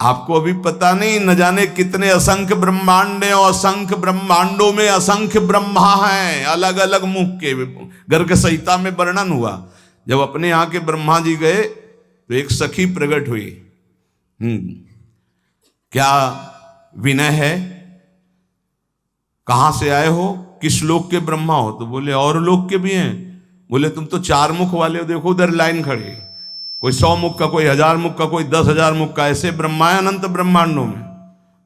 आपको अभी पता नहीं, न जाने कितने असंख्य ब्रह्मांड हैं और असंख्य ब्रह्मांडों में असंख्य ब्रह्मा हैं, अलग अलग मुख के। गर्ग संहिता में वर्णन हुआ, जब अपने यहाँ के ब्रह्मा जी गए तो एक सखी प्रकट हुई। क्या विनय है, कहां से आए हो, किस लोक के ब्रह्मा हो? तो बोले और लोक के भी हैं। बोले तुम तो 4 मुख वाले हो, देखो उधर लाइन खड़ी, कोई 100 मुख का, कोई 1000 मुख का, कोई 10,000 मुख का, ऐसे ब्रह्मा है अनंत ब्रह्मांडों में।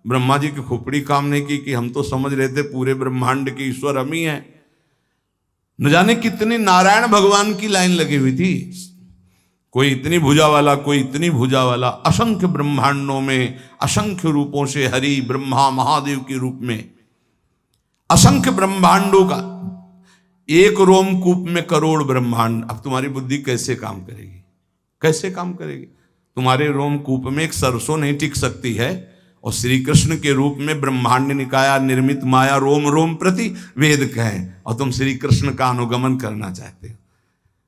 ब्रह्मा जी की खोपड़ी काम नहीं की कि हम तो समझ रहे थे पूरे ब्रह्मांड के ईश्वर हम ही हैं। न जाने कितनी नारायण भगवान की लाइन लगी हुई थी, कोई इतनी भुजा वाला, कोई इतनी भुजा वाला। असंख्य ब्रह्मांडों में असंख्य रूपों से हरि ब्रह्मा महादेव के रूप में असंख्य ब्रह्मांडों का एक रोमकूप में करोड़ ब्रह्मांड। अब तुम्हारी बुद्धि कैसे काम करेगी, कैसे काम करेगी? तुम्हारे रोमकूप में एक सरसों नहीं टिक सकती है, और श्री कृष्ण के रूप में ब्रह्मांड निकाया निर्मित माया रोम रोम प्रति वेद कहें, और तुम श्री कृष्ण का अनुगमन करना चाहते हो।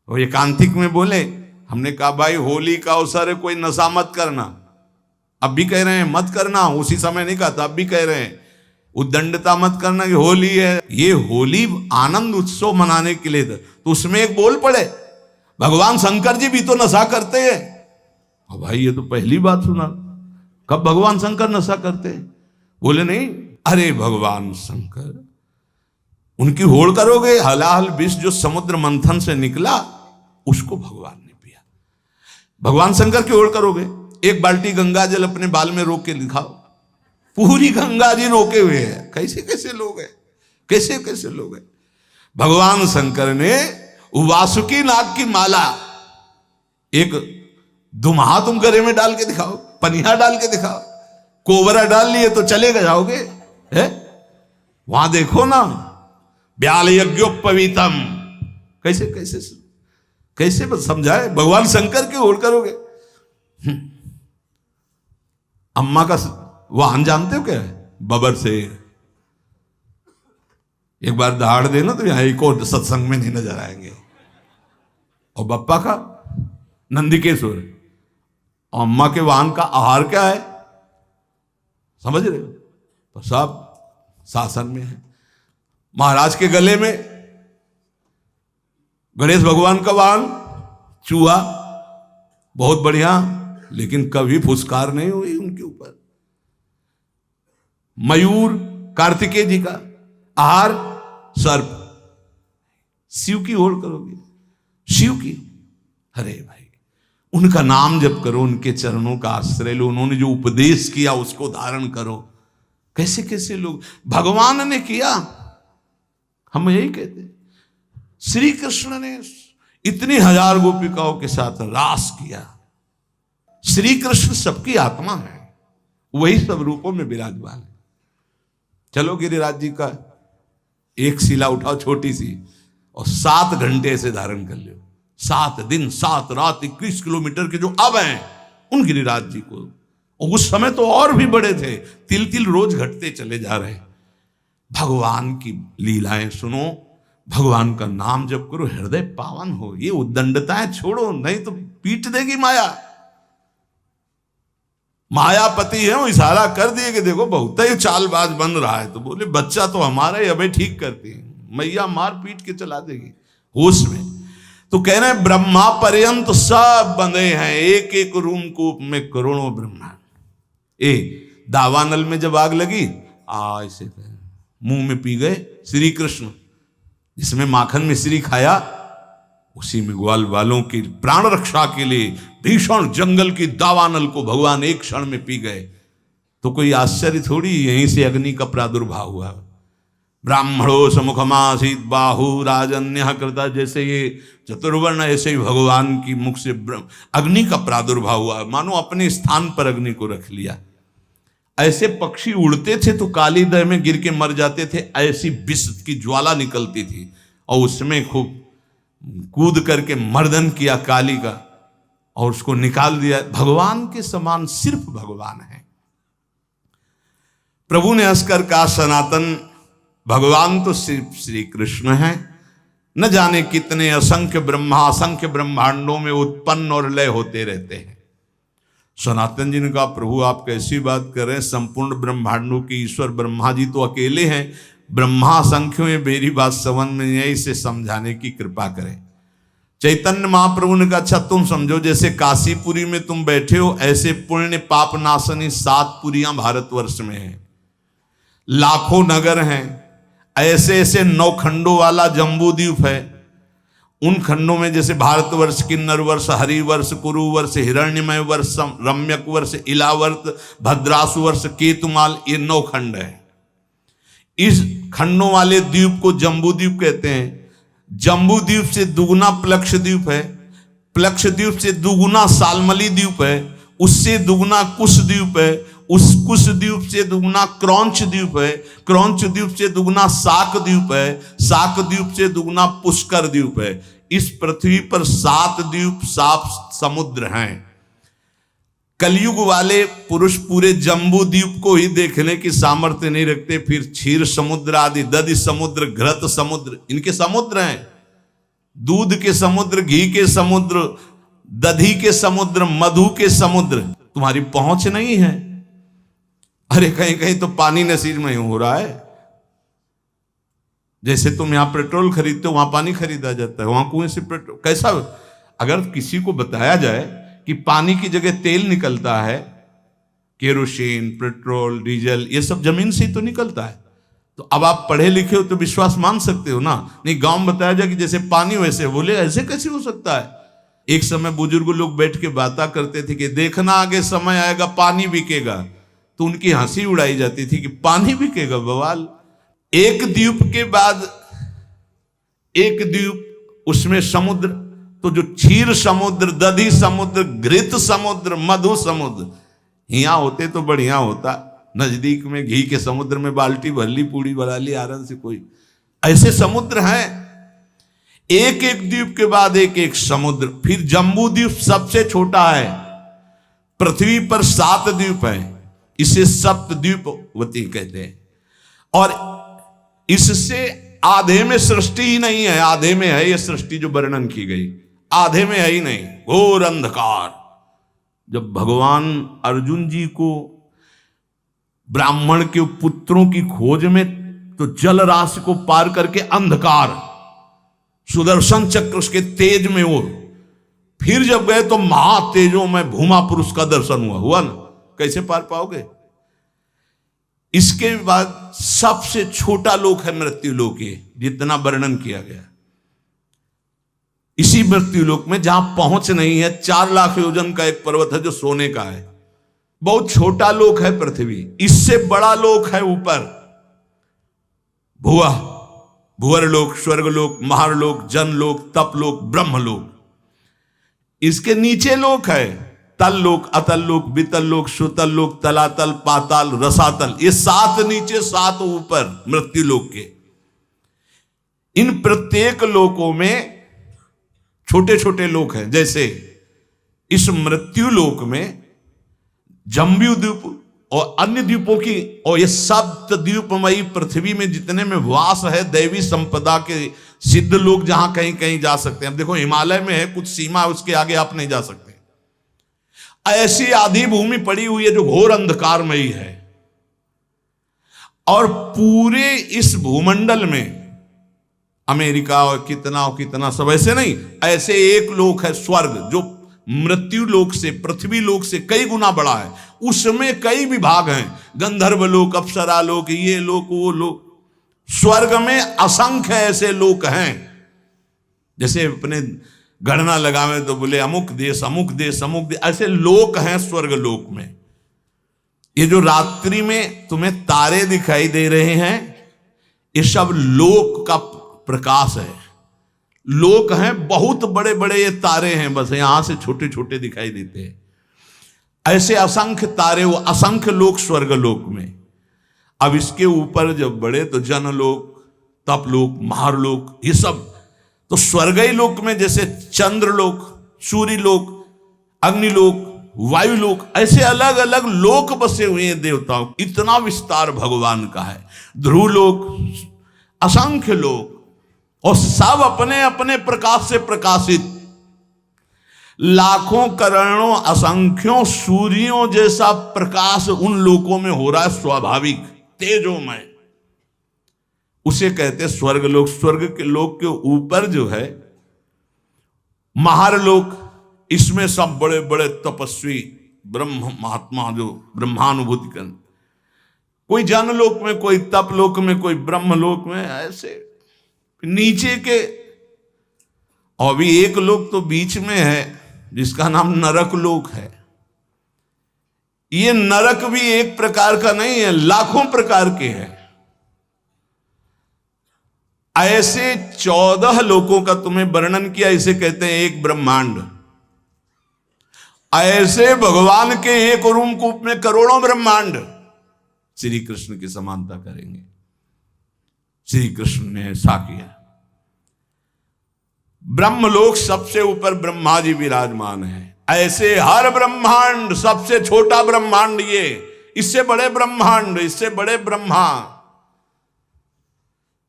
और एकांतिक में बोले, हमने कहा भाई होली का अवसर है, कोई नशा मत करना। अब भी कह रहे हैं मत करना, उसी समय नहीं कहा था, अब भी कह रहे हैं उद्दंडता मत करना कि होली है। ये होली आनंद उत्सव मनाने के लिए था, तो उसमें एक बोल पड़े भगवान शंकर जी भी तो नशा करते हैं। और भाई ये तो पहली बात सुना, कब भगवान शंकर नशा करते हैं? बोले नहीं, अरे भगवान शंकर, उनकी होड़ करोगे, हलाहल विष जो समुद्र मंथन से निकला उसको भगवान ने पिया। भगवान शंकर की होड़ करोगे, एक बाल्टी गंगा जल अपने बाल में रोक के दिखाओ, पूरी गंगा जी रोके हुए हैं। कैसे कैसे लोग हैं, कैसे कैसे लोग हैं। भगवान शंकर ने वासुकी नाग की माला, एक दुम्हा तुम गले में डाल के दिखाओ, पनिया डाल के दिखाओ, कोबरा डाल लिए तो चले जाओगे है? वहां देखो ना, ब्याल यज्ञोपवीतम, कैसे कैसे कैसे बस समझाए। भगवान शंकर की ओर करोगे। अम्मा का वाहन जानते हो क्या है? बबर से एक बार दहाड़ देना तो यहां एक और सत्संग में नहीं नजर आएंगे। और बप्पा का नंदिकेश्वर। अम्मा के वाहन का आहार क्या है, समझ रहे हो? तो सब शासन में है। महाराज के गले में गणेश भगवान का वाहन चूहा, बहुत बढ़िया, लेकिन कभी फुसकार नहीं हुई उनके ऊपर। मयूर कार्तिकेय जी का आहार सर्प। शिव की ओर करोगे, शिव की, अरे भाई उनका नाम जप करो, उनके चरणों का आश्रय लो, उन्होंने जो उपदेश किया उसको धारण करो। कैसे कैसे लोग भगवान ने किया, हम यही कहते। श्री कृष्ण ने इतनी 1000 गोपिकाओं के साथ रास किया। श्री कृष्ण सबकी आत्मा है, वही सब रूपों में विराजमान है। चलो गिरिराज जी का एक शिला उठाओ छोटी सी, और 7 घंटे से धारण कर लो। 7 दिन 7 रात 21 किलोमीटर के जो अब हैं उन गिरिराज जी को। और उस समय तो और भी बड़े थे, तिल तिल रोज घटते चले जा रहे। भगवान की लीलाएं सुनो, भगवान का नाम जप करो, हृदय पावन हो। ये उद्दंडताएं छोड़ो, नहीं तो पीट देगी माया। मायापति है, वो इशारा कर दिए कि देखो बहुत ही चालबाज बन रहा है, तो बोले बच्चा तो हमारा ही, अबे ठीक करती है मैया, मार पीट के चला देगी होश में। तो कह रहे हैं ब्रह्मा पर्यंत सब बंधे हैं, एक एक रूम कूप में करोड़ों ब्रह्मा। दावानल में जब आग लगी, ऐसे मुंह में पी गए श्री कृष्ण, जिसमें माखन मिश्री खाया, उसी में ग्वाल वालों की प्राण रक्षा के लिए भीषण जंगल की दावानल को भगवान एक क्षण में पी गए। तो कोई आश्चर्य थोड़ी, यहीं से अग्नि का प्रादुर्भाव हुआ। ब्राह्मणो समुखमासीत बाहु राजन्य कृता, जैसे ये चतुर्वर्ण ऐसे ही भगवान की मुख से अग्नि का प्रादुर्भाव हुआ, मानो अपने स्थान पर अग्नि को रख लिया। ऐसे पक्षी उड़ते थे तो काली दह में गिर के मर जाते थे, ऐसी विष की ज्वाला निकलती थी, और उसमें खूब कूद करके मर्दन किया काली का, और उसको निकाल दिया। भगवान के समान सिर्फ भगवान है। प्रभु ने हंसकर कहा, सनातन भगवान तो सिर्फ श्री कृष्ण है। न जाने कितने असंख्य ब्रह्मा असंख्य ब्रह्मांडों में उत्पन्न और लय होते रहते हैं। सनातन जी ने कहा प्रभु आप कैसी बात कर रहे हैं, संपूर्ण ब्रह्मांडों के ईश्वर ब्रह्मा जी तो अकेले हैं, ब्रह्मा असंख्य में, मेरी बात समझ में नहीं है, इसे समझाने की कृपा करें। चैतन्य महाप्रभु ने कहा अच्छा तुम समझो, जैसे काशीपुरी में तुम बैठे हो ऐसे पुण्य पाप नाशनी 7 पुरियां भारतवर्ष में हैं, लाखों नगर हैं, ऐसे ऐसे 9 खंडों वाला जम्बू द्वीप है। उन खंडों में जैसे भारतवर्ष, किन्नर वर्ष, हरिवर्ष, कुरुवर्ष, हिरण्यमय वर्ष, रम्यक वर्ष, इलावर्त, भद्रासु वर्ष, केतुमाल, ये 9 खंड है। इस खंडों वाले द्वीप को जम्बू द्वीप कहते हैं। जम्बू द्वीप से दुगुना प्लक्ष द्वीप है, प्लक्ष द्वीप से दुगुना सालमली द्वीप है, उससे दुगुना कुश द्वीप है, उस कुश द्वीप से दुगुना क्रौंच द्वीप है, क्रौंच द्वीप से दुगुना साक द्वीप है, साक द्वीप से दुगुना पुष्कर द्वीप है। इस पृथ्वी पर 7 द्वीप, 7 समुद्र हैं। कलयुग वाले पुरुष पूरे जम्बू द्वीप को ही देखने की सामर्थ्य नहीं रखते, फिर क्षीर समुद्र आदि, दधि समुद्र, घृत समुद्र, इनके समुद्र हैं। दूध के समुद्र, घी के समुद्र, दधी के समुद्र, मधु के समुद्र, तुम्हारी पहुंच नहीं है। अरे कहीं कहीं तो पानी नसीब में हो रहा है। जैसे तुम यहां पेट्रोल खरीदते हो, वहां पानी खरीदा जाता है, वहां कुएं से पेट्रोल। कैसा, अगर किसी को बताया जाए कि पानी की जगह तेल निकलता है, केरोसिन, पेट्रोल, डीजल, ये सब जमीन से ही तो निकलता है, तो अब आप पढ़े लिखे हो तो विश्वास मान सकते हो ना। नहीं, गांव में बताया जाए कि जैसे पानी वैसे, बोले ऐसे कैसे हो सकता है। एक समय बुजुर्ग लोग बैठ के बातें करते थे कि देखना आगे समय आएगा पानी बिकेगा, तो उनकी हंसी उड़ाई जाती थी कि पानी बिकेगा, बवाल। एक द्वीप के बाद एक द्वीप, उसमें समुद्र, तो जो क्षीर समुद्र, दधी समुद्र, घृत समुद्र, मधु समुद्र, यहाँ होते तो बढ़िया होता। नजदीक में घी के समुद्र में बाल्टी भर ली, पूड़ी बना ली आराम से। कोई ऐसे समुद्र हैं, एक एक द्वीप के बाद एक एक समुद्र। फिर जम्बू द्वीप सबसे छोटा है, पृथ्वी पर 7 द्वीप है, इसे सप्तद्वीपवती कहते हैं। और इससे आधे में सृष्टि ही नहीं है, आधे में है ये सृष्टि जो वर्णन की गई, आधे में है ही नहीं, घोर अंधकार। जब भगवान अर्जुन जी को ब्राह्मण के पुत्रों की खोज में, तो जल राशि को पार करके अंधकार, सुदर्शन चक्र उसके तेज में और फिर जब गए तो महातेजों में भूमा पुरुष का दर्शन हुआ ना, कैसे पार पाओगे। इसके बाद सबसे छोटा लोक है मृत्यु लोक, जितना वर्णन किया गया। इसी मृत्यु लोक में जहां पहुंच नहीं है, 4 लाख योजन का एक पर्वत है जो सोने का है, बहुत छोटा लोक है पृथ्वी। इससे बड़ा लोक है ऊपर भुआ, भुवरलोक, स्वर्गलोक, महारलोक, जनलोक, तपलोक, ब्रह्मलोक। इसके नीचे लोक है तल लोक, अतल लोक, बितल लोक, सुतल लोक, तलातल, पाताल, रसातल। ये 7 नीचे 7 ऊपर मृत्यु लोक के। इन प्रत्येक लोकों में छोटे छोटे लोक हैं। जैसे इस मृत्यु लोक में जम्बू द्वीप और अन्य द्वीपों की, और ये सप्त द्वीपमयी पृथ्वी में जितने में वास है दैवी संपदा के सिद्ध लोग, जहां कहीं कहीं जा सकते हैं। अब देखो हिमालय में है कुछ सीमा, उसके आगे आप नहीं जा सकते। ऐसी आधी भूमि पड़ी हुई है जो घोर अंधकारमयी है। और पूरे इस भूमंडल में अमेरिका और कितना सब ऐसे नहीं, ऐसे एक लोक है स्वर्ग, जो मृत्यु लोक से, पृथ्वी लोक से कई गुना बड़ा है। उसमें कई विभाग हैं, गंधर्व लोक, अप्सरा लोक, ये लोक, वो लोक। स्वर्ग में असंख्य ऐसे लोक हैं। जैसे अपने गणना लगावे तो बोले अमुक देश, अमुक देश, अमुक देश, ऐसे लोक हैं स्वर्ग लोक में। ये जो रात्रि में तुम्हें तारे दिखाई दे रहे हैं, ये सब लोक का प्रकाश है। लोक हैं, बहुत बड़े बड़े ये तारे हैं, बस यहां से छोटे छोटे दिखाई देते हैं। ऐसे असंख्य तारे, वो असंख्य लोक स्वर्ग लोक में। अब इसके ऊपर जब बढ़े तो जनलोक, तपलोक, महारलोक, ये सब तो स्वर्गीय लोक में जैसे चंद्रलोक, सूर्यलोक, अग्निलोक, वायुलोक, ऐसे अलग अलग लोक बसे हुए हैं देवताओं। इतना विस्तार भगवान का है। ध्रुवलोक, असंख्य लोक, और सब अपने अपने प्रकाश से प्रकाशित। लाखों करोड़ों असंख्यों सूर्यों जैसा प्रकाश उन लोकों में हो रहा है, स्वाभाविक तेजोमय। उसे कहते स्वर्ग लोक। स्वर्ग के लोक के ऊपर जो है महारलोक, इसमें सब बड़े बड़े तपस्वी ब्रह्म महात्मा जो ब्रह्मानुभूति कर, कोई जनलोक में, कोई तपलोक में, कोई ब्रह्मलोक में, ऐसे नीचे के। और भी एक लोक तो बीच में है जिसका नाम नरक लोक है। ये नरक भी एक प्रकार का नहीं है, लाखों प्रकार के हैं। ऐसे 14 लोकों का तुम्हें वर्णन किया, इसे कहते हैं एक ब्रह्मांड। ऐसे भगवान के एक रूप में करोड़ों ब्रह्मांड श्री कृष्ण की समानता करेंगे। श्री कृष्ण ने ऐसा किया। ब्रह्मलोक सबसे ऊपर ब्रह्मा जी विराजमान है। ऐसे हर ब्रह्मांड, सबसे छोटा ब्रह्मांड ये, इससे बड़े ब्रह्मांड, इससे बड़े ब्रह्मा।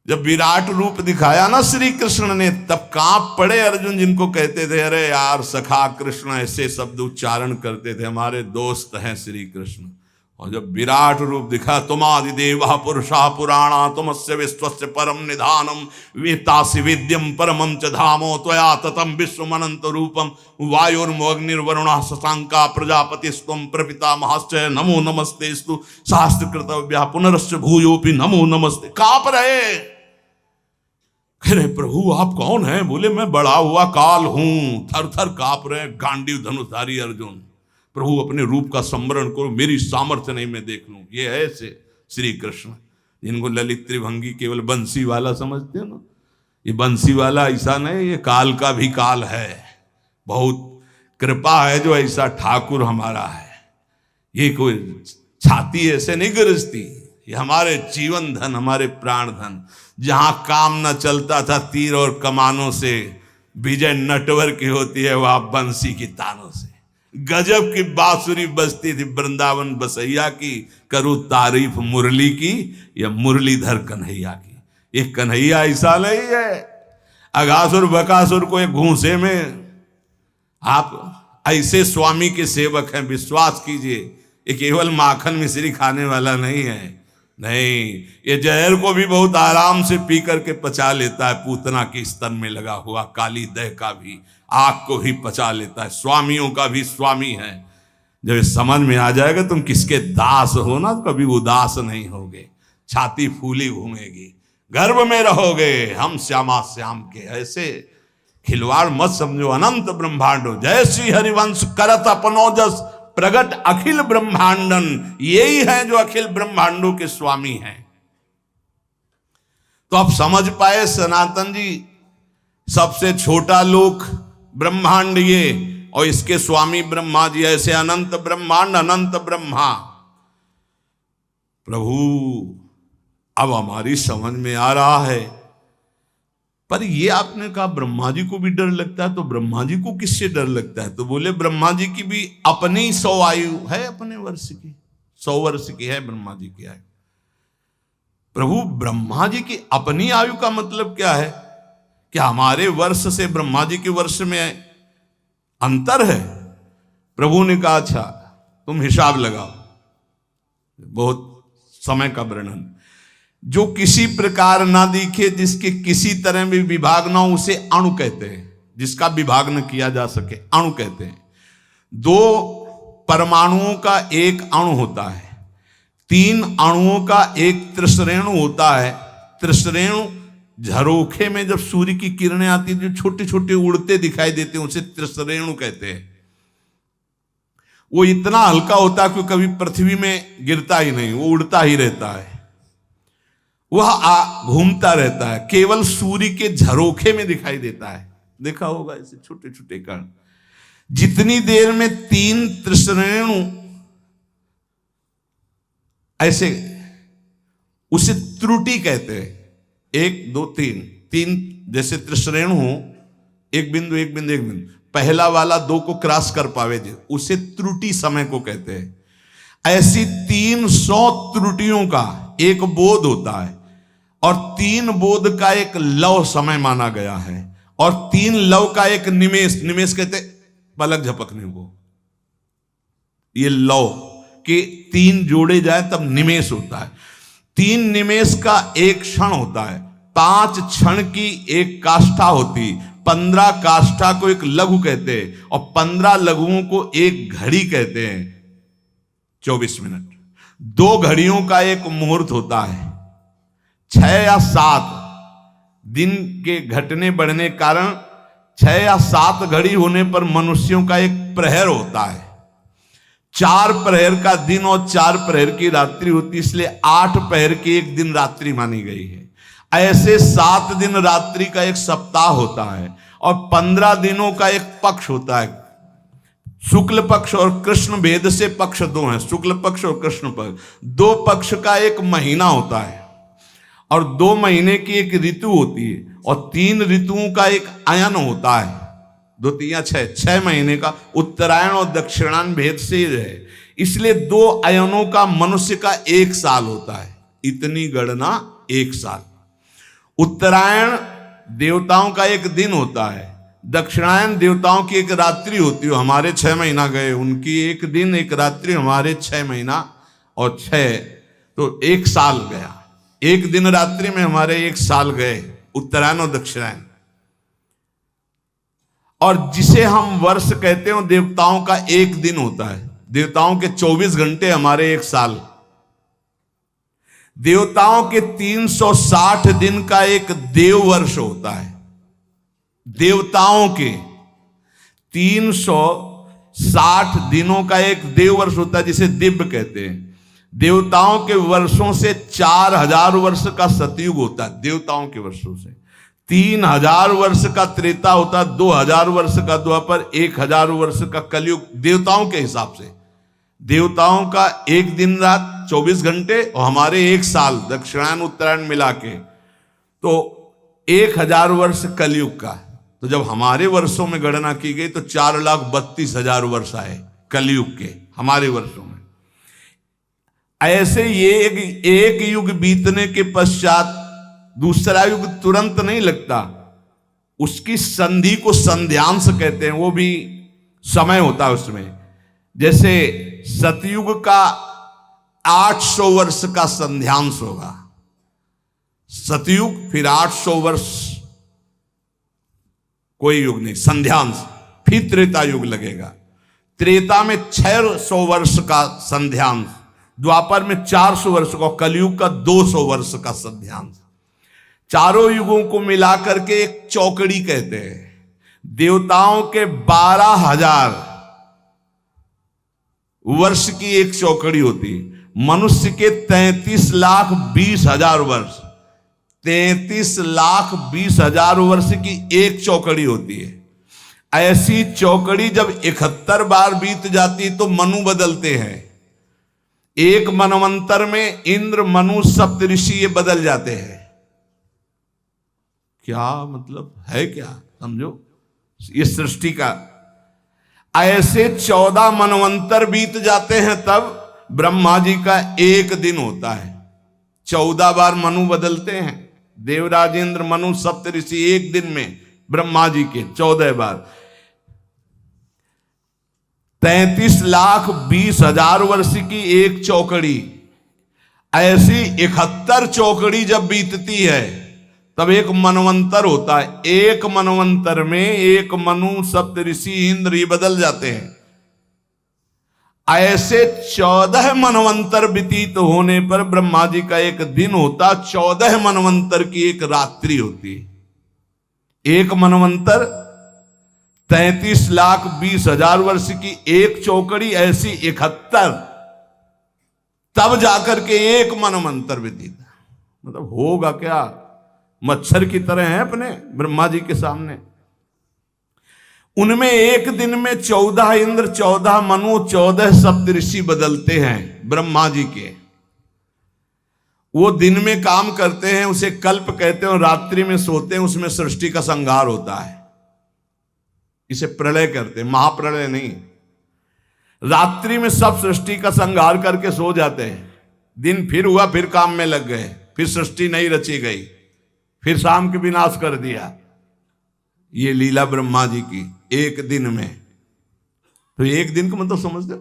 जब विराट रूप दिखाया ना श्री कृष्ण ने, तब कांप पड़े अर्जुन, जिनको कहते थे अरे यार सखा कृष्ण, ऐसे शब्द उच्चारण करते थे, हमारे दोस्त हैं श्री कृष्ण। और जब विराट रूप दिखा, तुमादिदेवा पुरुषा पुराणा तुमस्य विश्वस्य परम निधानम वेत्तासि वेद्यम परमं च धामो त्वया ततं विश्वमनंत रूपम वायुर्मोऽग्निर्वरुणः शशांका प्रजापतिस्त्वं प्रपितामहश्च नमो नमस्तेस्तु शास्त्रकृतव्या पुनरश्च भूयोपि नमो नमस्ते। कांप रहे, अरे प्रभु आप कौन हैं? बोले मैं बड़ा हुआ काल हूं। थर थर कांप रहे गांडीव धनुषधारी अर्जुन। प्रभु अपने रूप का स्मरण करो, मेरी सामर्थ्य नहीं मैं देख लूं। ये है ऐसे श्री कृष्ण, जिनको ललित त्रिभंगी केवल बंसी वाला समझते हो ना, ये बंसी वाला ऐसा नहीं, ये काल का भी काल है। बहुत कृपा है जो ऐसा ठाकुर हमारा है। ये कोई छाती ऐसे नहीं गरजती, ये हमारे जीवन धन, हमारे प्राण धन। जहां काम न चलता था तीर और कमानों से, विजय नटवर की होती है वहां बंसी की तानों से। गजब की बांसुरी बजती थी वृंदावन बसैया की, करूं तारीफ मुरली की या मुरलीधर कन्हैया की। ये कन्हैया ऐसा नहीं है अगासुर बकासुर को एक घूंसे में। आप ऐसे स्वामी के सेवक हैं, विश्वास कीजिए। ये केवल माखन मिश्री खाने वाला नहीं है, नहीं, ये जहर को भी बहुत आराम से पी करके पचा लेता है। पूतना के स्तन में लगा हुआ काली दह का भी, आग को भी पचा लेता है। स्वामियों का भी स्वामी है। जब ये समझ में आ जाएगा तुम किसके दास हो ना, तो कभी उदास नहीं होगे, छाती फूली घूमेगी, गर्भ में रहोगे। हम श्यामा श्याम के ऐसे खिलवाड़ मत समझो। अनंत ब्रह्मांडो जय श्री हरिवंश करत अपनो जस प्रगट अखिल ब्रह्मांडन। यही है जो अखिल ब्रह्मांडों के स्वामी हैं। तो आप समझ पाए सनातन जी, सबसे छोटा लोक ब्रह्मांड ये, और इसके स्वामी ब्रह्मा जी। ऐसे अनंत ब्रह्मांड, अनंत ब्रह्मा। प्रभु अब हमारी समझ में आ रहा है। पर ये आपने कहा ब्रह्मा जी को भी डर लगता है, तो ब्रह्मा जी को किससे डर लगता है? तो बोले ब्रह्मा जी की भी अपनी 100 आयु है, अपने वर्ष की 100 वर्ष की है ब्रह्मा जी की आयु। प्रभु ब्रह्मा जी की अपनी आयु का मतलब क्या है? क्या हमारे वर्ष से ब्रह्मा जी के वर्ष में अंतर है? प्रभु ने कहा अच्छा तुम हिसाब लगाओ। बहुत समय का वर्णन। जो किसी प्रकार ना दिखे, जिसके किसी तरह भी विभाग ना हो, उसे अणु कहते हैं। जिसका विभाग न किया जा सके अणु कहते हैं। 2 परमाणुओं का एक अणु होता है, 3 अणुओं का एक त्रिश्रेणु होता है। त्रिश्रेणु झरोखे में जब सूर्य की किरणें आती है, जो छोटे छोटे उड़ते दिखाई देते हैं, उसे त्रिश्रेणु कहते हैं। वो इतना हल्का होता है कि कभी पृथ्वी में गिरता ही नहीं, वो उड़ता ही रहता है, वह घूमता रहता है, केवल सूर्य के झरोखे में दिखाई देता है। देखा होगा ऐसे छोटे छोटे कण। जितनी देर में 3 त्रिश्रेणु ऐसे, उसे त्रुटि कहते हैं। 1 2 3 जैसे त्रिश्रेणु हो, एक बिंदु एक बिंदु एक बिंदु, पहला वाला 2 को क्रॉस कर पावे जो, उसे त्रुटि समय को कहते हैं। ऐसी 300 त्रुटियों का एक बोध होता है, और 3 बोध का एक लव समय माना गया है, और 3 लव का एक निमेष, निमेष कहते पलक झपकने को। ये लौ के 3 जोड़े जाए तब निमेष होता है। 3 निमेष का एक क्षण होता है, 5 क्षण की एक काष्ठा होती, 15 काष्ठा को एक लघु कहते हैं और 15 लघुओं को एक घड़ी कहते हैं। 24 मिनट 2 घड़ियों का एक मुहूर्त होता है। 6 या 7 दिन के घटने बढ़ने कारण 6 या 7 घड़ी होने पर मनुष्यों का एक प्रहर होता है। 4 प्रहर का दिन और 4 प्रहर की रात्रि होती, इसलिए 8 प्रहर की एक दिन रात्रि मानी गई है। ऐसे 7 दिन रात्रि का एक सप्ताह होता है और 15 दिनों का एक पक्ष होता है। शुक्ल पक्ष और कृष्ण भेद से पक्ष 2 हैं, शुक्ल पक्ष और कृष्ण पक्ष। 2 पक्ष का एक महीना होता है और 2 महीने की एक ऋतु होती है और 3 ऋतुओं का एक अयन होता है। 2 3 6 महीने का उत्तरायण और दक्षिणायन भेद से ही है, इसलिए 2 अयनों का मनुष्य का 1 साल होता है। इतनी गणना 1 साल। उत्तरायण देवताओं का एक दिन होता है, दक्षिणायन देवताओं की एक रात्रि होती है। हमारे 6 महीना गए, उनकी एक दिन एक रात्रि, हमारे 6 महीना और 6 तो 1 साल गया। एक दिन रात्रि में हमारे 1 साल गए, उत्तरायण और दक्षिणायन। और जिसे हम वर्ष कहते हैं देवताओं का 1 दिन होता है। देवताओं के 24 घंटे, हमारे 1 साल। देवताओं के 360 दिन का एक देव वर्ष होता है। देवताओं के 360 दिनों का एक देव वर्ष होता है, जिसे दिव्य कहते हैं। देवताओं के वर्षों से 4000 वर्ष का सतयुग होता है। देवताओं के वर्षों से 3000 वर्ष का त्रेता होता है, 2000 वर्ष का द्वापर, 1000 वर्ष का कलयुग। देवताओं के हिसाब से देवताओं का एक दिन रात 24 घंटे और हमारे 1 साल, दक्षिणायन उत्तरायण मिला के, तो 1000 वर्ष कलयुग का। तो जब हमारे वर्षों में गणना की गई तो 4,32,000 वर्ष आए कलयुग के हमारे वर्षों में। ऐसे ये एक युग बीतने के पश्चात दूसरा युग तुरंत नहीं लगता, उसकी संधि को संध्यांश कहते हैं। वो भी समय होता है उसमें। जैसे सतयुग का 800 वर्ष का संध्यांश होगा, सतयुग, फिर 800 वर्ष कोई युग नहीं, संध्यांश, फिर त्रेता युग लगेगा। त्रेता में 600 वर्ष का संध्यांश, द्वापर में 400 वर्ष का, कलयुग का 200 वर्ष का संध्यांश। चारों युगों को मिलाकर के एक चौकड़ी कहते हैं। देवताओं के 12,000 वर्ष की एक चौकड़ी होती, मनुष्य के 33,20,000 वर्ष, 33,20,000 वर्ष की एक चौकड़ी होती है। ऐसी चौकड़ी जब 71 बार बीत जाती तो मनु बदलते हैं। एक मनवंतर में इंद्र, मनु, सप्तऋषि ये बदल जाते हैं। क्या मतलब है, क्या समझो ये सृष्टि का। ऐसे 14 मनवंतर बीत जाते हैं तब ब्रह्मा जी का एक दिन होता है। 14 बार मनु बदलते हैं, देवराज, इंद्र, मनु, सप्तऋषि एक दिन में ब्रह्मा जी के 14 बार। 33,20,000 वर्ष की एक चौकड़ी। ऐसी 71 चौकड़ी जब बीतती है तब एक मनवंतर होता है। एक मनवंतर में एक मनु, सप्तऋषि, इंद्र ये बदल जाते हैं। ऐसे 14 मनवंतर व्यतीत होने पर ब्रह्मा जी का एक दिन होता, 14 मनवंतर की एक रात्रि होती। एक मनवंतर 33,20,000 वर्ष की एक चौकड़ी, ऐसी 71, तब जाकर के एक मनवंतर व्यतीत। मतलब होगा क्या, मच्छर की तरह है अपने ब्रह्मा जी के सामने। उनमें एक दिन में 14 इंद्र, 14 मनु, 14 सप्तऋषि बदलते हैं ब्रह्मा जी के। वो दिन में काम करते हैं, उसे कल्प कहते हैं, और रात्रि में सोते हैं, उसमें सृष्टि का संहार होता है। इसे प्रलय करते हैं, महाप्रलय नहीं। रात्रि में सब सृष्टि का संहार करके सो जाते हैं, दिन फिर हुआ, फिर काम में लग गए, फिर सृष्टि नहीं रची गई, फिर शाम के विनाश कर दिया। ये लीला ब्रह्मा जी की एक दिन में। तो एक दिन का मतलब समझते हो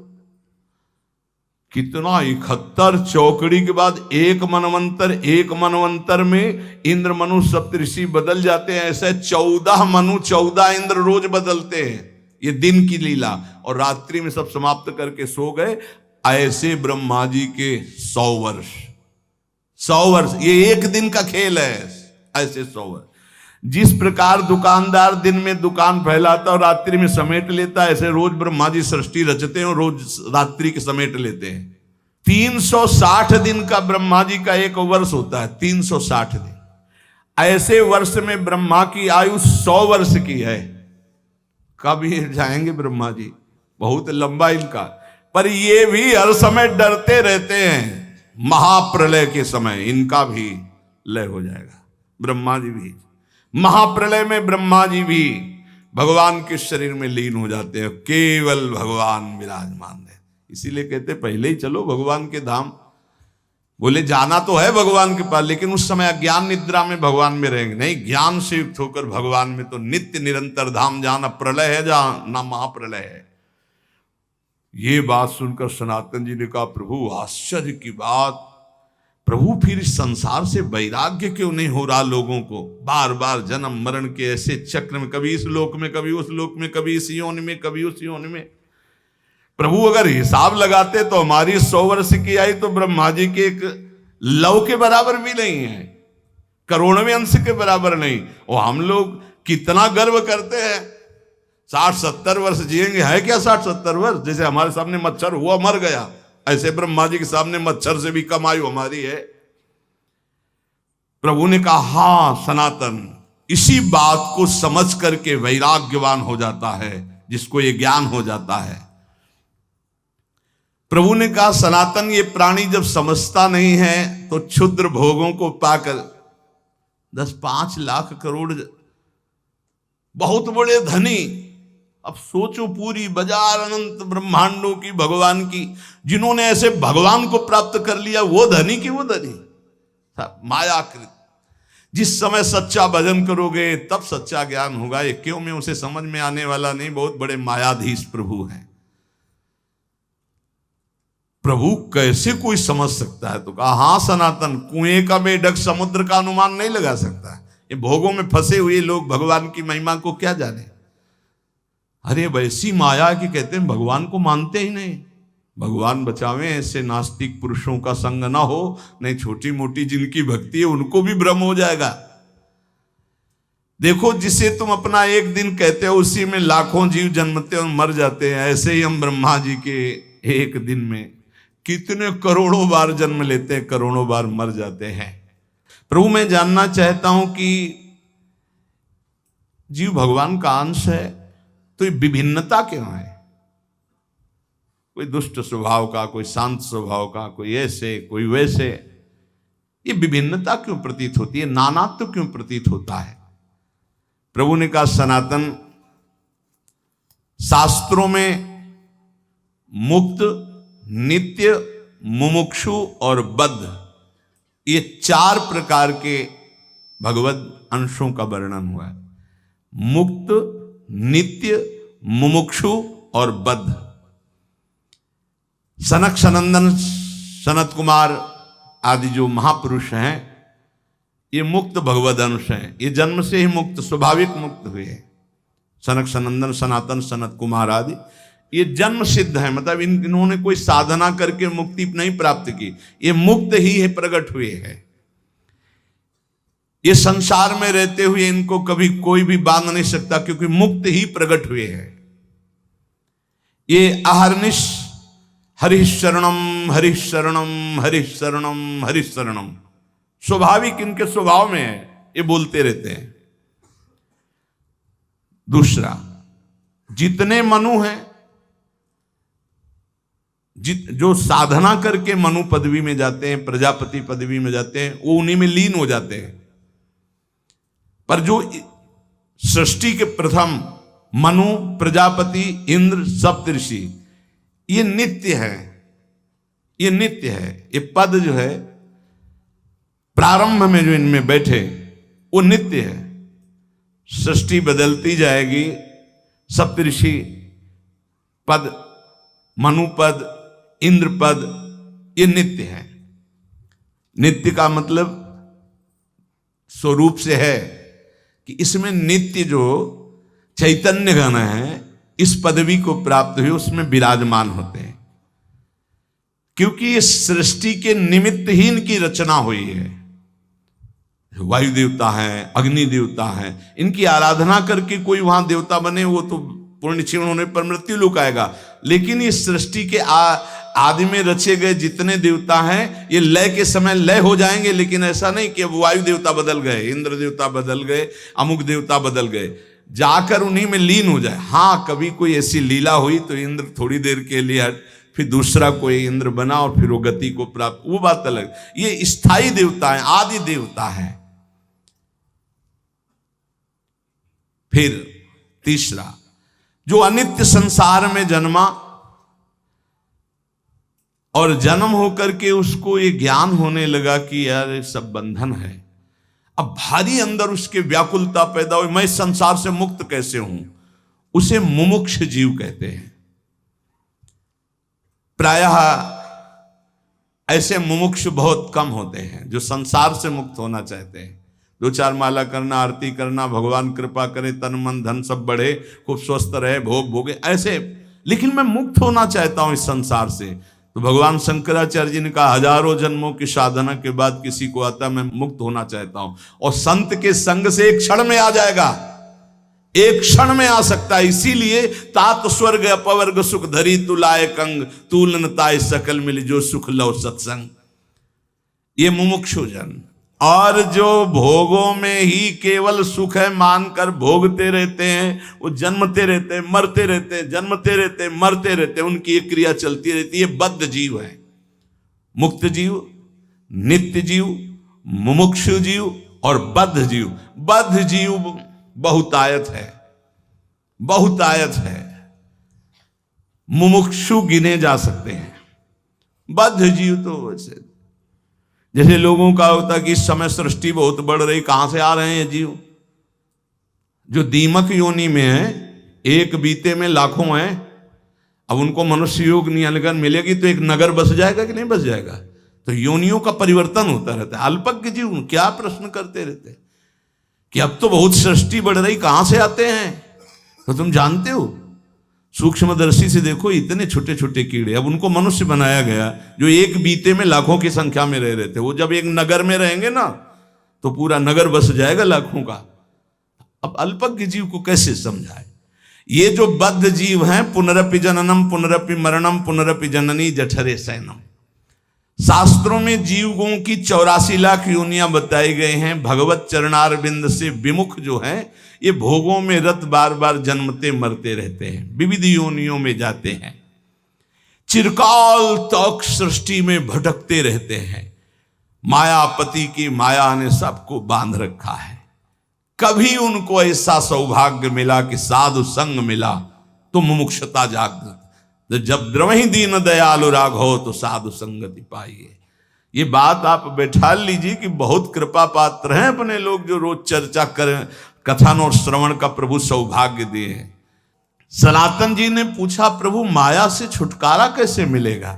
कितना, 71 चौकड़ी के बाद एक मनवंतर में इंद्र मनु सप्तऋषि बदल जाते हैं। ऐसे 14 मनु 14 इंद्र रोज बदलते हैं। ये दिन की लीला, और रात्रि में सब समाप्त करके सो गए। ऐसे ब्रह्मा जी के 100 वर्ष, ये एक दिन का खेल है। ऐसे 100 वर्ष। जिस प्रकार दुकानदार दिन में दुकान फैलाता और रात्रि में समेट लेता, ऐसे रोज ब्रह्मा जी सृष्टि रचते हैं और रोज रात्रि के समेट लेते हैं। 360 दिन का ब्रह्मा जी का एक वर्ष होता है, 360 दिन। ऐसे वर्ष में ब्रह्मा की आयु 100 वर्ष की है। कब ये जाएंगे ब्रह्मा जी, बहुत लंबा इनका। पर ये भी हर समय डरते रहते हैं, महाप्रलय के समय इनका भी लय हो जाएगा। ब्रह्मा जी भी महाप्रलय में, ब्रह्मा जी भी भगवान के शरीर में लीन हो जाते हैं, केवल भगवान विराजमान है। इसीलिए कहते पहले ही चलो भगवान के धाम। बोले जाना तो है भगवान के पास, लेकिन उस समय अज्ञान निद्रा में भगवान में रहेंगे नहीं, ज्ञान से युक्त होकर भगवान में तो नित्य निरंतर धाम। जहां न प्रलय है, जहां ना महाप्रलय है। ये बात सुनकर सनातन जी ने कहा, प्रभु आश्चर्य की बात, प्रभु फिर इस संसार से वैराग्य क्यों नहीं हो रहा लोगों को? बार बार जन्म मरण के ऐसे चक्र में, कभी इस लोक में, कभी उस लोक में, कभी इस योनि में, कभी उस योनि में। प्रभु अगर हिसाब लगाते तो हमारी 100 वर्ष की आई तो ब्रह्मा जी के एक लव के बराबर भी नहीं है, करोड़वें अंश के बराबर नहीं। और हम लोग कितना गर्व करते हैं, 60-70 वर्ष जिएंगे। है क्या 60-70 वर्ष? जैसे हमारे सामने मच्छर हुआ मर गया, ऐसे ब्रह्मा जी के सामने मच्छर से भी कम आयु हमारी है। प्रभु ने कहा, हां सनातन, इसी बात को समझ करके वैराग्यवान हो जाता है, जिसको ये ज्ञान हो जाता है। प्रभु ने कहा, सनातन, ये प्राणी जब समझता नहीं है तो क्षुद्र भोगों को पाकर 10-5 लाख करोड़ बहुत बड़े धनी, अब सोचो पूरी बाजार अनंत ब्रह्मांडों की भगवान की, जिन्होंने ऐसे भगवान को प्राप्त कर लिया, वो धनी की वो धनी, मायाकृत। जिस समय सच्चा भजन करोगे तब सच्चा ज्ञान होगा। ये क्यों में उसे समझ में आने वाला नहीं, बहुत बड़े मायाधीश प्रभु हैं। प्रभु कैसे कोई समझ सकता है? तो कहा, हां सनातन, कुएं का बेढक समुद्र का अनुमान नहीं लगा सकता। ये भोगों में फंसे हुए लोग भगवान की महिमा को क्या जाने? अरे वैसी माया की कहते हैं भगवान को मानते ही नहीं। भगवान बचावे ऐसे नास्तिक पुरुषों का संग ना हो, नहीं छोटी मोटी जिनकी भक्ति है उनको भी भ्रम हो जाएगा। देखो, जिसे तुम अपना एक दिन कहते हो उसी में लाखों जीव जन्मते और मर जाते हैं। ऐसे ही हम ब्रह्मा जी के एक दिन में कितने करोड़ों बार जन्म लेते हैं, करोड़ों बार मर जाते हैं। प्रभु, मैं जानना चाहता हूं कि जीव भगवान का अंश है तो ये विभिन्नता क्यों है? कोई दुष्ट स्वभाव का, कोई शांत स्वभाव का, कोई ऐसे कोई वैसे, ये विभिन्नता क्यों प्रतीत होती है? नानात्व क्यों प्रतीत होता है? प्रभु ने कहा, सनातन, शास्त्रों में मुक्त, नित्य, मुमुक्षु और बद्ध, ये 4 प्रकार के भगवत अंशों का वर्णन हुआ है। मुक्त, नित्य, मुमुक्षु और बद्ध। सनक सनंदन, सनत कुमार आदि जो महापुरुष हैं, ये मुक्त भगवद अंश हैं। ये जन्म से ही मुक्त, स्वाभाविक मुक्त हुए हैं। सनक सनंदन, सनातन, सनत कुमार आदि ये जन्म सिद्ध है, मतलब इन्होंने कोई साधना करके मुक्ति नहीं प्राप्त की, ये मुक्त ही है, प्रकट हुए हैं। ये संसार में रहते हुए इनको कभी कोई भी बांध नहीं सकता, क्योंकि मुक्त ही प्रकट हुए हैं। ये अहर्निश हरिशरणम हरिशरणम हरिशरणम हरिशरणम, स्वाभाविक इनके स्वभाव में है, ये बोलते रहते हैं। दूसरा, जितने मनु हैं, जो साधना करके मनु पदवी में जाते हैं, प्रजापति पदवी में जाते हैं, वो उन्हीं में लीन हो जाते हैं। पर जो सृष्टि के प्रथम मनु, प्रजापति, इंद्र, सप्तऋषि, ये नित्य है, ये नित्य है। ये पद जो है प्रारंभ में जो इनमें बैठे वो नित्य है। सृष्टि बदलती जाएगी, सप्तऋषि पद, मनुपद, इंद्र पद, ये नित्य है। नित्य का मतलब स्वरूप से है कि इसमें नित्य जो चैतन्य गण है इस पदवी को प्राप्त हुए उसमें विराजमान होते हैं, क्योंकि इस सृष्टि के निमित्त ही इनकी रचना हुई है। वायु देवता है, अग्नि देवता है, इनकी आराधना करके कोई वहां देवता बने वो तो पूर्ण क्षीण होने पर मृत्यु लोक आएगा। लेकिन इस सृष्टि के आदि में रचे गए जितने देवता हैं ये लय के समय लय हो जाएंगे, लेकिन ऐसा नहीं कि वायु देवता बदल गए, इंद्र देवता बदल गए, अमुक देवता बदल गए, जाकर उन्हीं में लीन हो जाए। हाँ, कभी कोई ऐसी लीला हुई तो इंद्र थोड़ी देर के लिए हट, फिर दूसरा कोई इंद्र बना और फिर वो गति को प्राप्त, वो बात अलग। ये स्थायी देवता है, आदि देवता है। फिर तीसरा, जो अनित्य संसार में जन्मा और जन्म होकर के उसको ये ज्ञान होने लगा कि यार ये सब बंधन है। अब भारी अंदर उसके व्याकुलता पैदा हुई, मैं संसार से मुक्त कैसे हूं, उसे मुमुक्ष जीव कहते हैं। प्रायः ऐसे मुमुक्ष बहुत कम होते हैं जो संसार से मुक्त होना चाहते हैं। 2-4 माला करना, आरती करना, भगवान कृपा करे, तन मन धन सब बढ़े, खूब स्वस्थ रहे, भोग भोगे, ऐसे। लेकिन मैं मुक्त होना चाहता हूं इस संसार से। तो भगवान शंकराचार्य जी ने कहा, हजारों जन्मों की साधना के बाद किसी को आता मैं मुक्त होना चाहता हूं, और संत के संग से एक क्षण में आ जाएगा, एक क्षण में आ सकता है। इसीलिए तात स्वर्ग अपवर्ग सुख धरी तुलाए कंग, तूलन ताय सकल मिल जो सुख लो सत्संग। ये मुमुक्षु जन, और जो भोगों में ही केवल सुख है मानकर भोगते रहते हैं, वो जन्मते रहते हैं, मरते रहते हैं, जन्मते रहते हैं, मरते रहते हैं, उनकी एक क्रिया चलती रहती है। बद्ध जीव है। मुक्त जीव, नित्य जीव, मुमुक्षु जीव और बद्ध जीव। बद्ध जीव बहुतायत है, बहुतायत है। मुमुक्षु गिने जा सकते हैं, बद्ध जीव तो वैसे जैसे लोगों का होता कि इस समय सृष्टि बहुत बढ़ रही, कहां से आ रहे हैं जीव? जो दीमक योनि में है, एक बीते में लाखों हैं। अब उनको मनुष्य योग नियन मिलेगी तो एक नगर बस जाएगा कि नहीं बस जाएगा? तो योनियों का परिवर्तन होता रहता है। अल्पज्ञ जीव क्या प्रश्न करते रहते कि अब तो बहुत सृष्टि बढ़ रही, कहां से आते हैं? तो तुम जानते हो, सूक्ष्मदर्शी से देखो, इतने छोटे छोटे कीड़े, अब उनको मनुष्य बनाया गया जो एक बीते में लाखों की संख्या में रह रहे थे। वो जब एक नगर में रहेंगे ना तो पूरा नगर बस जाएगा लाखों का। अब अल्पज्ञ जीव को कैसे समझाए? ये जो बद्ध जीव हैं, पुनरपि जननम पुनरपि मरणम पुनरपि जननी जठरे सैनम। शास्त्रों में जीवों की 84 लाख योनियां बताई गई हैं। भगवत चरणारविंद से विमुख जो हैं ये भोगों में रत बार बार जन्मते मरते रहते हैं, विविध योनियों में जाते हैं, चिरकाल तक सृष्टि में भटकते रहते हैं। मायापति की माया ने सबको बांध रखा है। कभी उनको ऐसा सौभाग्य मिला कि साधु संग मिला तो मुमुक्षता जागृत। जब द्रवहि दीन दयालु राघव तो साधु संगति पाइए। ये बात आप बैठा लीजिए कि बहुत कृपा पात्र हैं अपने लोग जो रोज चर्चा करें, कथन और श्रवण का प्रभु सौभाग्य दिए हैं। सनातन जी ने पूछा, प्रभु माया से छुटकारा कैसे मिलेगा?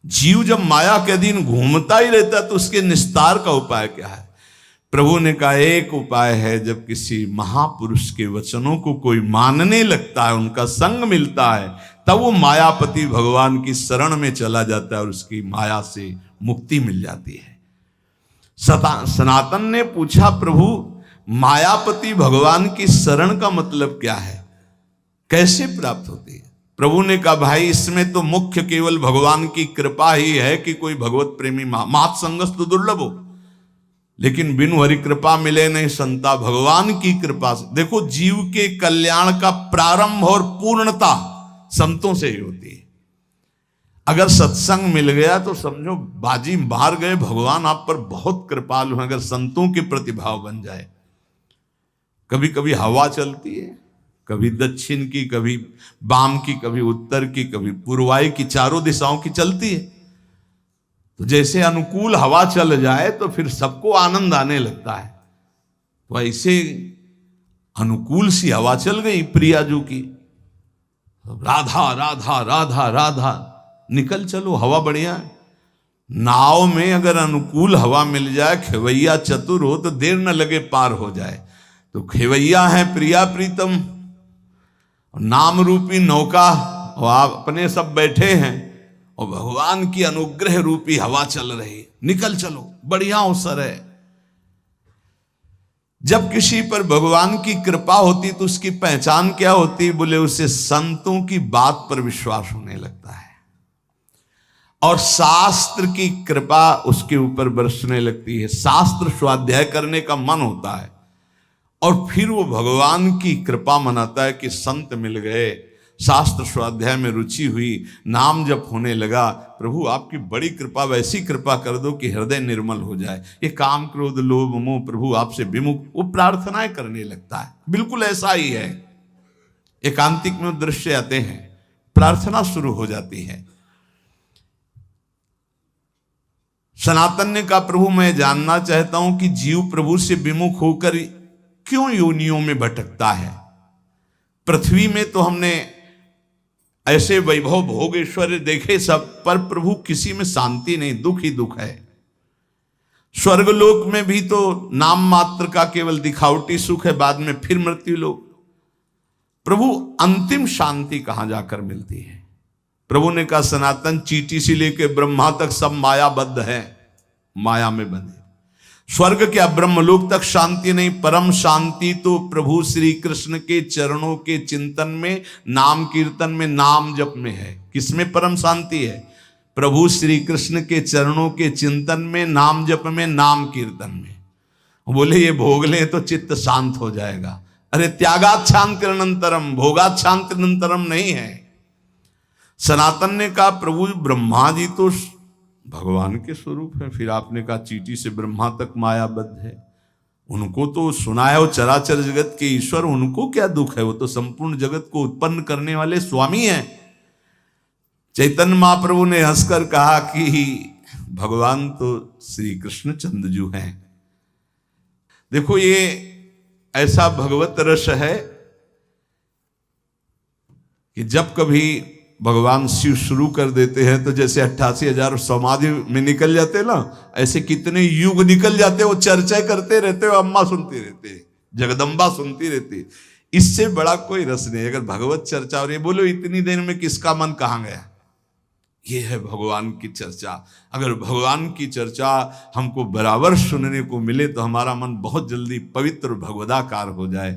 जीव जब माया के अधीन घूमता ही रहता तो उसके निस्तार का उपाय क्या है? प्रभु ने कहा, एक उपाय है, जब किसी महापुरुष के वचनों को कोई मानने लगता है, उनका संग मिलता है, तब वो मायापति भगवान की शरण में चला जाता है और उसकी माया से मुक्ति मिल जाती है। सनातन ने पूछा, प्रभु मायापति भगवान की शरण का मतलब क्या है, कैसे प्राप्त होती है? प्रभु ने कहा, भाई इसमें तो मुख्य केवल भगवान की कृपा ही है कि कोई भगवत प्रेमी मात संगस्त दुर्लभ हो, लेकिन बिनु हरि कृपा मिले नहीं संता। भगवान की कृपा से देखो, जीव के कल्याण का प्रारंभ और पूर्णता संतों से ही होती है। अगर सत्संग मिल गया तो समझो बाजी मार गए, भगवान आप पर बहुत कृपालु हैं। अगर संतों के प्रतिभाव बन जाए, कभी कभी हवा चलती है, कभी दक्षिण की, कभी वाम की, कभी उत्तर की, कभी पूर्वाई की, चारों दिशाओं की चलती है। तो जैसे अनुकूल हवा चल जाए तो फिर सबको आनंद आने लगता है। तो ऐसे अनुकूल सी हवा चल गई प्रियाजू की, राधा राधा राधा राधा, निकल चलो, हवा बढ़िया है। नाव में अगर अनुकूल हवा मिल जाए, खेवैया चतुर हो तो देर न लगे पार हो जाए। तो खेवैया है प्रिया प्रीतम, नाम रूपी नौका, और आप अपने सब बैठे हैं और भगवान की अनुग्रह रूपी हवा चल रही, निकल चलो, बढ़िया अवसर है। जब किसी पर भगवान की कृपा होती तो उसकी पहचान क्या होती? बोले उसे संतों की बात पर विश्वास होने लगता है और शास्त्र की कृपा उसके ऊपर बरसने लगती है। शास्त्र स्वाध्याय करने का मन होता है और फिर वो भगवान की कृपा मनाता है कि संत मिल गए, शास्त्र स्वाध्याय में रुचि हुई, नाम जप होने लगा। प्रभु आपकी बड़ी कृपा, वैसी कृपा कर दो कि हृदय निर्मल हो जाए, ये काम क्रोध लोभ मोह प्रभु आपसे विमुख, वो प्रार्थनाएं करने लगता है। बिल्कुल ऐसा ही है, एकांतिक में दृश्य आते हैं, प्रार्थना शुरू हो जाती है। सनातन ने कहा प्रभु मैं जानना चाहता हूं कि जीव प्रभु से विमुख होकर क्यों योनियों में भटकता है। पृथ्वी में तो हमने ऐसे वैभव भोग ऐश्वर्य देखे सब, पर प्रभु किसी में शांति नहीं, दुख ही दुख है। स्वर्गलोक में भी तो नाम मात्र का केवल दिखावटी सुख है, बाद में फिर मृत्यु लोक। प्रभु अंतिम शांति कहां जाकर मिलती है? प्रभु ने कहा सनातन चींटी से लेकर ब्रह्मा तक सब मायाबद्ध है, माया में बंधे। स्वर्ग क्या ब्रह्मलोक तक शांति नहीं, परम शांति तो प्रभु श्री कृष्ण के चरणों के चिंतन में, नाम कीर्तन में, नाम जप में है। किसमें परम शांति है? प्रभु श्री कृष्ण के चरणों के चिंतन में, नाम जप में, नाम कीर्तन में। बोले ये भोग ले तो चित्त शांत हो जाएगा। अरे त्यागात शांति अनंतरम, भोगात शांति अनंतरम नहीं है। सनातन ने कहा प्रभु ब्रह्मा जी तो भगवान के स्वरूप है, फिर आपने कहा चींटी से ब्रह्मा तक मायाबद्ध है, उनको तो सुना है वो चराचर जगत के ईश्वर, उनको क्या दुख है? वो तो संपूर्ण जगत को उत्पन्न करने वाले स्वामी हैं। चैतन्य महाप्रभु ने हंसकर कहा कि भगवान तो श्री कृष्ण चंद्रजू हैं। देखो ये ऐसा भगवत रस है कि जब कभी भगवान शिव शुरू कर देते हैं तो जैसे 88,000 समाधि में निकल जाते ना, ऐसे कितने युग निकल जाते, वो चर्चा करते रहते, वो अम्मा सुनती रहती, जगदम्बा सुनती रहती। इससे बड़ा कोई रस नहीं अगर भगवत चर्चा। और ये बोलो इतनी देर में किसका मन कहाँ गया? ये है भगवान की चर्चा। अगर भगवान की चर्चा हमको बराबर सुनने को मिले तो हमारा मन बहुत जल्दी पवित्र भगवदाकार हो जाए।